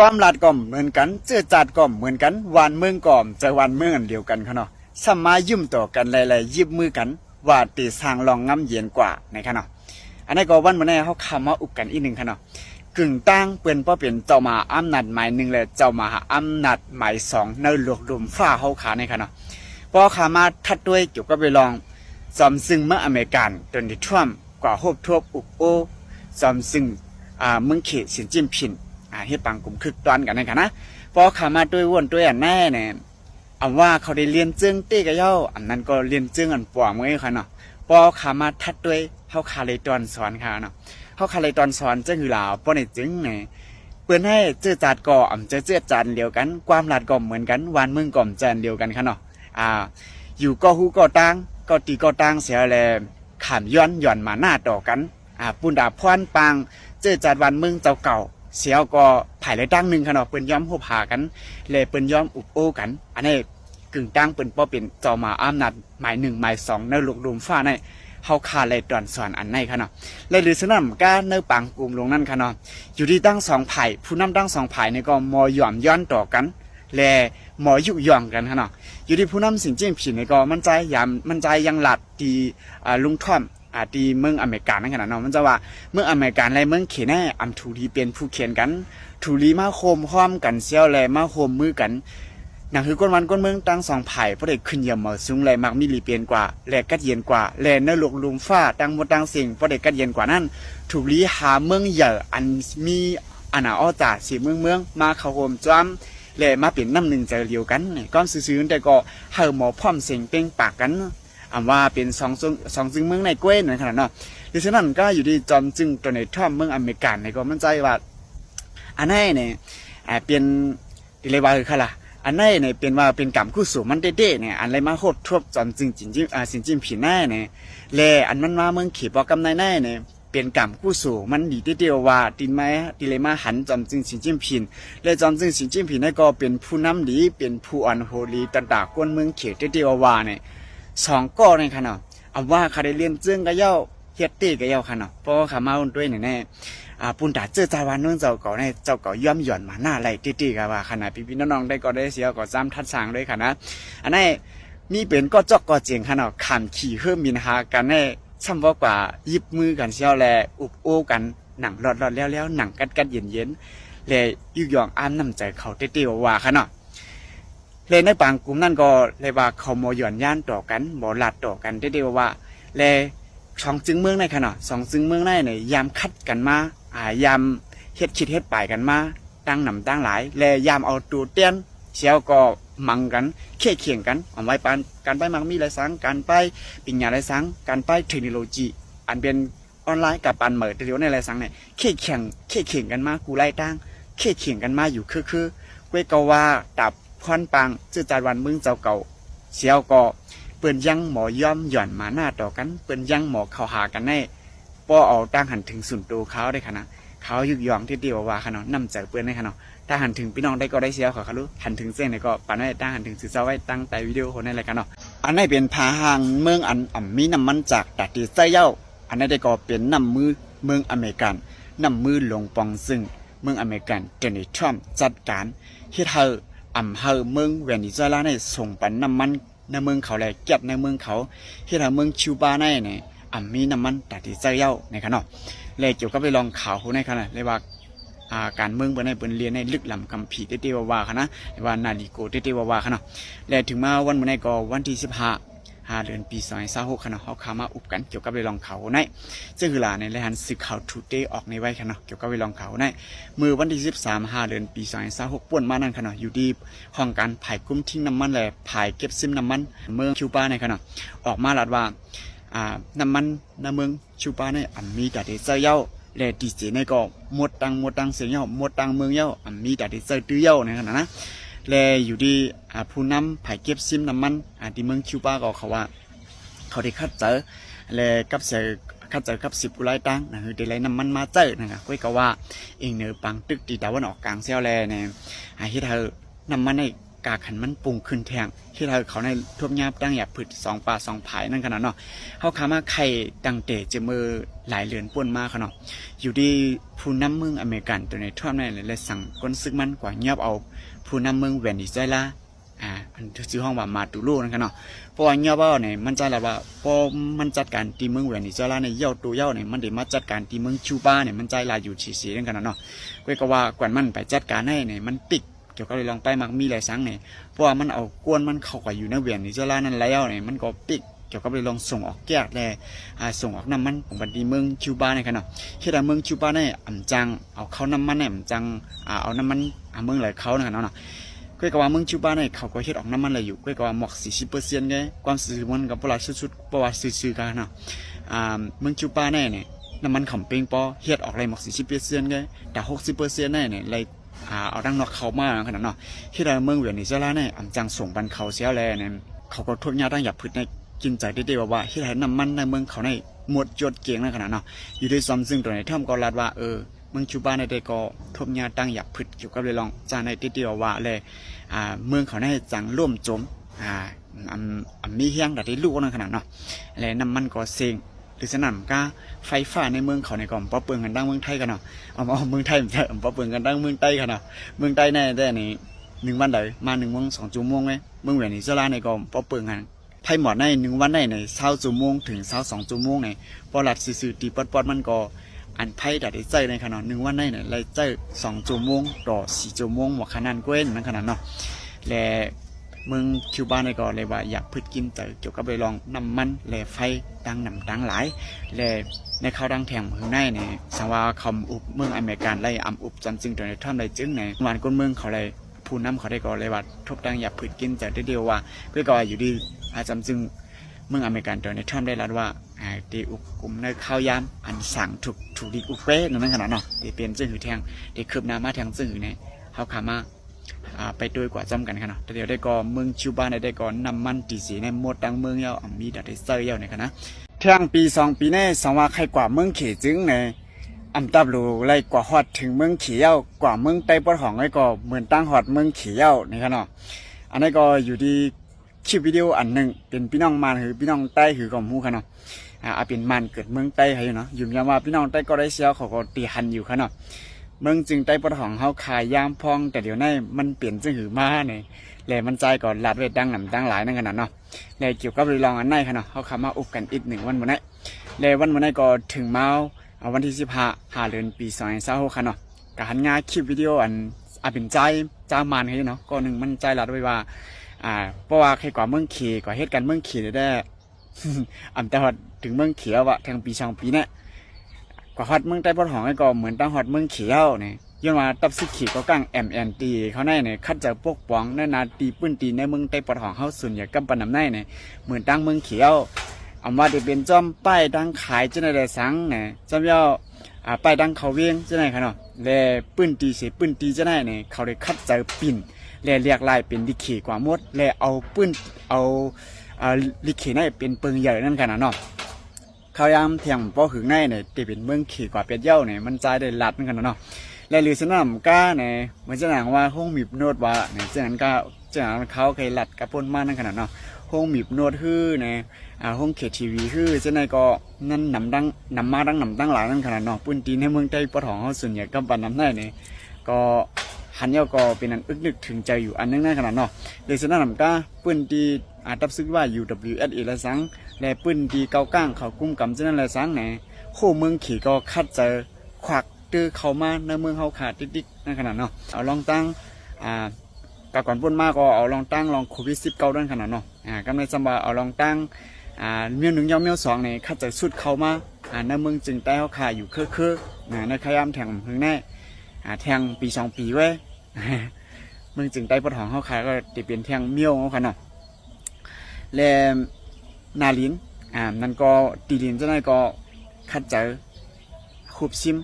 ความลาดก็เหมือนกันเจอจัดก็เหมือนกันวันเมืองก็จะวันเมืองอันเดียวกันค่ะเนาะสมายุ่มต่อกันหลายๆยิบมือกันว่าตีสร้างลองงำเย็นกว่าในค่ะเนาะอันนี้ก็วันมื้อนี้เฮาคำมาอุบกันอีกนึงค่ะเนาะกึ่งตั้งเปิ้นบ่เป็นเจ้ามาอำนาจหมาย1และเจ้ามาอำนาจหมาย2ในหลวกลมฟ้าเฮาขาในค่ะเนาะพอขามาทัดด้วยเกี่ยวกับไปลองซอมซึ่งเมื่ออเมริกันโดนัลด์ทรัมป์กว่าโฮบทบอุกโอซอมซึ่งเมืองเขตสินจิ้มผินเฮ็ดปังกลุ่มคึกตอนกันนั่นค่ะนะพอขามาด้วยวนด้วยอันแน่เนี่ยอำว่าเขาได้เรียนจึงเต้กะเย้าอันนั้นก็เรียนจึงอันป่วงไว้ค่ะเนาะพอขามาทัดด้วยเฮาคาเลยตอนสอนค่ะเนาะเฮาคาเลยตอนสอนจังหือลาวบ่ได้จึงเนี่ยเปิ้นให้เจื้อจัดก็เจื้อจัดเดียวกันความลาดก็เหมือนกันวานเมืองก็จันเดียวกันค่ะเนาะอยู่ก็ฮู้ก็ต่างก็ตีก็ต่างเสียแลขามย้อนมาหน้าต่อกันปุ้นดาพรปังเจื้อจัดวันเมืองเจ้าเก่าเสียวก็ไผ่เลยตั้งหนึ่งค่ะเนาะเปิ้นย้อมหัวผากันเลยเปิ้นย้อมอุบโอกันอันนี้กึ่งตั้งเปิ้นบ่เป็นเจ้ามาอำนาจหมาย1หมาย2ในลูกลุมฟ้าในเฮาคาเลยตอนสอนอันในค่ะเนาะและหรือฉะนั้นก็เนปังกลุ่มลงนั่นค่ะเนาะอยู่ที่ตั้ง2ไผ่ผู้นำตั้ง2ไผ่นี่ก็มอย่อมย้อนต่อกันและหมอยุย่องกันค่ะเนาะอยู่ที่ผู้นำสินจิ้งผิดนี่ก็มันใจยังหลัดที่ลุงท่อมที่เมืองอเมริกานั่นขนาดเนาะมันจะว่าเมืองอเมริกาและเมืองเขแน่อำทูรีเป็นผู้เขียนกันทูรีมาโคมห้อมกันเซี่ยวแลมาโคมมือกันนั่นคือก้นวันก้นเมืองตั้ง2ไผ่เพราะได้ขึ้นยามมาสูงแลมักมีลีเปลี่ยนกว่าแลกัดเย็นกว่าแลในหลวงลุมฟ้าตั้งหมดตั้งสิ่งเพราะได้กัดเย็นกว่านั้นทูรีหาเมืองใหญ่อันมีอาณาอ้อจ่าสิเมืองมาเข้าโฮมจ้อมและมาเป็นน้ำหนึ่งใจเดียวกันก้อนซื้อๆแต่ก็เฮาหมอพร้อมเสียงเป่งปากกันว่าเป็นสองจึงเมืองในกล้วยนั่นขนาดเนาะดิฉันนั่นก็อยู่ที่จอมจึงตัวในท่อมเมืองอเมริกันในก็มั่นใจว่าอันนี้เนี่ยเป็นเรียกว่าคือค่ะล่ะอันนี้เนี่ยเป็นว่าเป็นกรรมคู่สู่มันเด้ๆเนี่ยอันไรมาโคตรทบจอมจึงสินจิ้มผินแน่เนี่ยและอันมันมาเมืองขีปอกำในแน่เนี่ยเป็นกรรมคู่สู่มันดีเดียวว่าดินไม้ดิเลยมาหันจอมจึงสินจิ้มผินและจอมจึงสินจิ้มผินนี่ก็เป็นผู้นำดีเป็นผู้อ่อนโหรีต่างๆก้นเมืองเขตเดียวว่าเนี่ย2ก้อในค่ะเนาะว่าเขาได้เรียนจึงก็เย้าเฮ็ดตี้ก็เย้าค่ะเนาะเพราะว่าเขามาด้วยแน่ปุ่นตาเจอจาวันนึงเจ้าก็ในเจ้าก็ย่อมหย่อนมาหน้าไหลตี้ๆก็ว่าขนาดพี่ๆน้องๆได้ก็ได้เสียก็ซ้ำทัดสร้างด้วยค่ะนะอันนี้มีเป็นก็จอกก็เจียงค่ะเนาะขันขี่เฮือมินหากันให้ซ้ำว่ากว่ายิบมือกันเสียวแลอุบโอ้กันหนังหลอดๆแล้วหนังกัดเย็นๆแลยุยองอ้ามน้ำใจเขาตี้ๆว่าค่ะเนาะเลยในบางกลุ่มนั่นก็เลยว่าเขาโมหย่อนย่านต่อกันบ่หลัดต่อกันได้ว่าเลย2จึงเมืองในค่ะเนาะ2จึงเมืองในเนี่ยยามคัดกันมายามเฮ็ดคิดเฮ็ดปลายกันมาตั้งหนำตั้งหลายและยามเอาตัวเตี้ยนเชียวก็มังกันเคี่ยงกันเอาไว้ปานการไปมังมีหลายสังการไปปิญญาหลายสังการไปเทคโนโลยีอันเป็นออนไลน์กับปันเหมือเดียวในหลายสังเนี่ยเคี่ยงกันมากูไล่ตั้งเคี่ยงกันมาอยู่คือเว้ก็ว่าตับพรปังจื้อจานวันมึงเจ้าเก่าเสียวก็เปิ้นยังหมอย่อมหย่อนมาหน้าต่อกันเปิ้นยังหมอเข้าหากันแน่ป้อเอาตั้งหันถึงสุนโตเขาได้ค่ะนะเขายุกยองที่เดียวว่าค่ะเนาะนำใจเปิ้นได้ค่ะเนาะถ้าหันถึงพี่น้องได้ก็ได้เสียวเขารู้หันถึงเส้นเนี่ยก็ปานไว้ตั้งหันถึงสื่อเจ้าไว้ตั้งแต่วิดีโอคนในรายการเนาะอันนี้เป็นพาหางเมืองอันมีน้ำมันจากตัดตีไส้เย้าอันนี้ได้ก็เป็นน้ำมือเมืองอเมริกันน้ำมือหลวงปองซึ่งเมืองอเมริกันโดนัลด์ทรัมป์จัดการเฮ็ดให้เฮาเมืองเวเนซุเอลาในส่งปันน้ำมันในเมืองเขาแลเก็บในเมืองเขาเฮ็ดให้เมืองคิวบาในเนี่ยมีน้ำมันตัดที่เจ้าเย้าในค่ะเนาะและเกี่ยวกับไปลองข่าวผู้ในค่ะนะเลยว่าการเมืองเปิ้นให้เปิ้นเรียนในลึกล้ำคัมภีร์เต้ๆว่าค่ะนะว่านาฬิโกเต้ๆว่าค่ะเนาะและถึงมาวันมื้อนี้ก็วันที่15เดือนปี2026ค่ะเนาะเฮาเข้ามาอุบกันเกี่ยวกับไปลองข่าวในซึ่งคือล่ะในรายการสื่อข่าวทูเดย์ออกในไว้ค่ะเนาะเกี่ยวกับไปลองข่าวในมื้อวันที่13เดือนปี2026ป่วนมานั่นค่ะเนาะอยู่ที่ห้องการผ่ายกุ้มทิ้งน้ำมันและผ่ายเก็บซิมน้ำมันเมืองคิวบาในค่ะเนาะออกมาลาดว่าน้ำมันในเมืองคิวบาในมีแต่เจ้าเย้าและดีเจในก็หมดตังเสียงเย้าหมดตังเมืองเย้ามีแต่เจ้าตื้อเย้าในขณะนะและอยู่ที่ผู้นำผ่ายเก็บซิมน้ำมันที่เมืองคิวบาก็เขาว่าเขาได้คัดเจอและกับเสียคัดเจอกับ10กุไลตังนะคือได้ไล่น้ำมันมาเจอนะครับก็ว่าเองเนื้อปังตึกตีตะวันออกกลางเซียวแลเนี่ยเฮ็ดให้น้ำมันใน กาขันมันปุ่งขึ้นแทงที่เราเขาในทบยาบตั้งหยับผึด2ป่า2ผายนั่นขนาดเนาะเขาขามาไข่ดังเตะจะมือหลายเรือนป่วนมาเขาเนาะอยู่ดีผู้นำเมืองอเมริกันตัวในท่อมในเลยสั่งก้นซึกมันกว่าเงียบเอาผู้นำเมืองเวนิซุเอลาอันชื่อห้องว่ามาตูรูนั่นกันเนาะเพราะว่าเงียบว่าเนี่ยมันใจแล้วว่าพอมันจัดการตีเมืองเวนิซุเอลาในเย่าตัวเย่าเนี่ยมันได้มาจัดการตีเมืองคิวบาเนี่ยมันใจลายอยู่ฉีๆนั่นกันเนาะก็ว่าก่อนมันไปจัดการให้เนี่ยมันปิกเกี่ยวกับเลยลองไปมักมีหลายสังเนี่ยเพราะว่ามันเอากวนมันเข้าไปอยู่ในเวียนนิจรานั่นแล้วเนี่ยมันก็ปิกเกี่ยวกับเลยลองส่งออกแก้เลยส่งออกน้ำมันของบัดดีเมืองคิวบาเนี่ยกันเนาะที่แต่เมืองคิวบาเนี่ยอ่ำจังเอาเข้าน้ำมันเนี่ยอ่ำจังเอาน้ำมันเมืองไหลเขาเนี่ยเนาะก็ว่าเมืองคิวบาเนี่ยเขาก็เฮ็ดออกน้ำมันเลยอยู่ก็ว่าหมอก40%ไงความสื่อมันกับปลาชุดๆปลาสื่อกันเนาะเมืองคิวบาเนี่ยน้ำมันขำเปงปอเฮ็ดออกเลยหมอก40%ไงแต่60%เนี่ยเลยเอาดังนอกเขามากขนาดเนาะที่เราเมืองเวียนนิซาลาเนี่ยอ่ำจังส่งบันเขาเสียแล้วเนี่ยเขาก็ทุกข์ยากตั้งหยับพืชในกินใจได้ๆว่าที่ไหนน้ำมันในเมืองเขาในหมดจดเกียงนั่นขนาดเนาะอยู่ด้วยซ้ำซึ่งตัวในถ้ำก็รัดว่าเมืองคิวบาในได้ก็ทุกข์ยากตั้งหยับพืชเกี่ยวกับเรื่องจานในได้ๆว่าเลยเมืองเขาในจังร่วมจมมีเฮียงแต่ได้ลูกนั่นขนาดเนาะแล้วน้ำมันก็เซ็งหรือสนามก้าไฟฟ้าในเมืองเขาในก่อนป้อเปิงกันดังเมืองไทยกันเนาะเอาเมืองไทยมันจะป้อเปิงกันดังเมืองใต้กันเนาะเมืองใต้ในแต่นี่1 วันเดียวมา1 วัน2 ชั่วโมงไงเมืองเวียนนิซาลาในก่อนป้อเปิงกันไทยหมดใน1 วันได้ใน20 ชั่วโมงถึง22 ชั่วโมงในพอหลัดสื่อตีปอดมันก็อันไพ่ได้ใจในขนาด1 วันได้เนี่ยไล่ใจ2 ชั่วโมงต่อ4 ชั่วโมงหมดขนาดเว้นนั่นขนาดเนาะและเมืองคิวบาในก็เลยว่าอยากพืชกินแต่เกี่ยวกับไปลองน้ำมันและไฟดังหนำดังหลายและในข้าวดังแถมหึงในเนี่ยสังว่าคำอุบเมืองอเมริกันไล่อำอุบจำจึงตัวในถ้ำใดจึงในวันก้นเมืองเขาเลยผู้นำเขาได้ก็เลยว่าทบดังอยากพืชกินแต่เดียวว่าเพื่อก็อยู่ดีจำจึงเมืองอเมริกันตัวในถ้ำได้รัดว่าตีอุบกลุ่มในข้าวยามอันสั่งถูกดีอุบเป้นั่นขนาดเนาะตีเปลี่ยนจึงหือแทงตีคืบน้ำมาแทงจึงหือในเขาขามาไปด้วยกว่าจำกันค่ะเนาะแต่เดี๋ยวได้ก็เมืองคิวบาได้ก็นำมันตีสีในหมดดังเมืองเย้ามีดัดได้เซอร์เย้าในค่ะนะเที่ยงปี2 ปีในสังว่าใครกว่าเมืองเขจึงในตับรูไล่กว่าฮอดถึงเมืองเขียวกว่าเมืองใต้ปอดของไอ้ก็เหมือนตั้งฮอดเมืองเขียวในค่ะเนาะอันนี้ก็อยู่ที่คลิปวิดีโออันหนึ่งเป็นพี่น้องมันหรือพี่น้องใต้หรือก็มูค่ะเนาะเป็นมันเกิดเมืองใต้ให้เนาะอยู่ยามว่าพี่น้องใต้ก็ได้เสียวเขาก็ตีหันอยู่ค่ะเนาะเมืองจึงใต้ปอดของเขาขายยามพองแต่เดี๋ยวนี้มันเปลี่ยนจึงหือมาเนี่ยแหล่มันใจก่อนลาดเวทดังหนำดังหลายนั่นขนาดเนาะแหล่เกี่ยวกับเรื่องอันไหนค่ะเนาะเขาขามาอุบกันอีก1 วันนี้แหล่วันนี้ก็ถึงมาวันที่15 เดือนปี2026ค่ะเนาะการงานคลิปวิดีโออันเป็นใจจ้ามันให้เนาะก็หนึ่งมันใจลาดไว้ว่าเพราะว่าใครกว่าเมืองเขีกว่าเหตุการณ์เมืองเขีได้แต่ฮอดถึงเมืองเขียวอะทางปี2 ปีเนี่ยกว่าฮอดเมืองใต้ปอดของไอ้ก็เหมือนตั้งฮอดเมืองเขียวเนี่ยย้อนว่าตับสิขีก็กั้ง MNT เขาในเนี่ยคัดจะปกป้องในนาตีปื้นตีในเมืองใต้ปอดของเขาส่วนใหญ่กำปนำในเนี่ยเหมือนตั้งเมืองเขียวเอามาจะเป็นจอมป้ายดังขายเจ้าในได้สังเนี่ยจอมย่อป้ายดังเขาเวียงเจ้าในค่ะเนาะและปื้นตีเสียปื้นตีเจ้าในเนี่ยเขาได้คัดจะปิ่นและเรียกลายเป็นลิขีกว่าหมดและเอาปื้นเอาลิขีในเป็นปืนใหญ่นั่นขนาดเนาะเขายามเทียงป้อหึงในเนี่ยตีเป็นเมืองขี่กว่าเป็ดเย้าเนี่ยมันใจได้หลัดนั่นขนาดเนาะและหรือสนามก้าเนี่ยเหมือนจะหนังว่าห้องมีบโนดว่าเนี่ยเจ้านั้นก็เจ้านั้นเขาเคยหลัดกระปุนมากนั่นขนาดเนาะห้องมีบโนดฮื้อเนี่ยห้องเขตทีวีฮื้อเจ้านั้นก็นั่นนำดังนำมาดังนำดังหลายนั่นขนาดเนาะปืนตีในเมืองใต้ปะทองเขาส่วนใหญ่ก็ปันน้ำได้เนี่ยก็หันเย้าก็เป็นอันอึกนึกถึงใจอยู่อันนึงนั่นขนาดเนาะหรือสนามก้าปืนตีตับซึกว่า UWS อีละสังและปืนตีเกาก้างเขากุ้มกำเจ้านั้นละสังเนี่ยโคเมืองขี่ก็คัดเจอควักตื้อเข้ามาในเมืองเขาขาดติ๊กๆนั่นขนาดเนาะเอาลองตั้งกก่อนปุ่นมากก็เอาลองตั้งลองโควิด19ด้านขนาดเนาะกำลังจำว่าเอาลองตั้งเมียว1 เมียว 2เนี่ยคัดเจอสุดเข้ามาในเมืองจึงใต้เขาขาดอยู่คือในขยามแทงหึงแน่แทงปี2 ปีไว้เมืองจึงใต้ปะทองเขาขาดก็ติเป็นแทงเมียวเขาขนาดและนาลินนั่นก็ตีลินเจ้าหน้าก็คัดเจอคูบซิม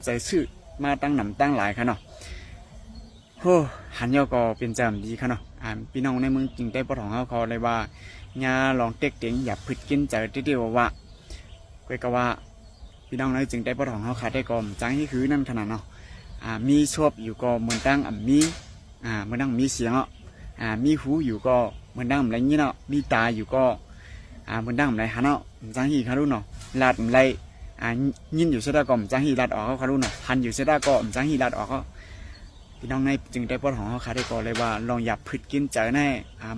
ใจซื่อมาตั้งหนำตั้งหลายค่ะเนาะโหหันเยาก็เป็นจำดีค่ะเนาะพี่น้องในเมืองจริงได้ปะทองเขาเลยว่าญาลองเต็กเต็งอย่าพึ่กินใจเดียวว่าก็ว่าพี่น้องในจริงได้ปะทองเขาขาดได้ก่อนจังที่คือนั่นขนาดเนาะมีชอบอยู่ก็เหมือนตั้งมีเหมือนตั้งมีเสียง มีหูอยู่ก็เหมือนดังอะไรงี้เนาะมีตาอยู่ก็เหมือนดังอะไรฮะเนาะจังฮีคารุเนาะลาดอะไรยินอยู่เสดก็จังฮีลาดออกเขาคารุเนาะหันอยู่เสดก็จังฮีลาดออกก็พี่น้องในจึงได้ปอดของเขาคาได้ก็เลยว่าลองอย่าพึ่กินเจอแน่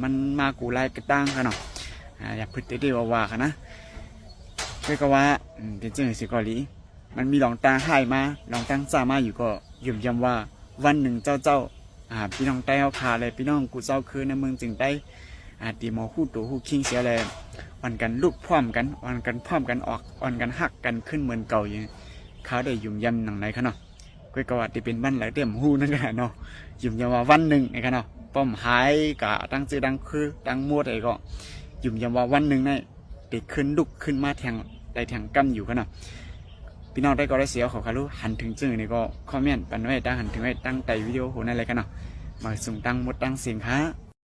มันมากูไล่กระตั้งกันเนาะอย่าพึ่เดี๋ยวว่ากันนะก็ว่าเป็นจึงสิกอลีมันมีลองตาให้มาลองตั้งซ่ามาอยู่ก็ยืมย้ำว่าวันหนึ่งเจ้าพี่น้องใต้เขาคาเลยพี่น้องกูเจ้าคือในเมืองจึงได้ตีหมอคู่ตัวคู่คิงเสียเลยวันกันลุกพร้อมกันวันกันพร้อมกันออกวันกันหักกันขึ้นเหมือนเก่าอย่างเขาได้ยืมย้ำหนังไหนคะเนาะก็ว่าที่เป็นวันหลายเต็มหูนั่นแหละเนาะยืมย้ำว่าวันหนึ่งนะคะเนาะป้อมหายกะตั้งชื่อดังคือดังมัวอะไรก็ยืมย้ำว่าวันหนึ่งนี่ติดขึ้นลุกขึ้นมาแทงได้แทงกันอยู่คะเนาะพี่น้องได้ก็ได้เสียขอคารุหันถึงจึงนี่ก็คอมเมนต์ปันไว้ตั้งหันถึงไว้ตั้งใจวิดีโอโหนั่นอะไรกันเนาะมาส่งตั้งหมดตั้งเสียงค่ะ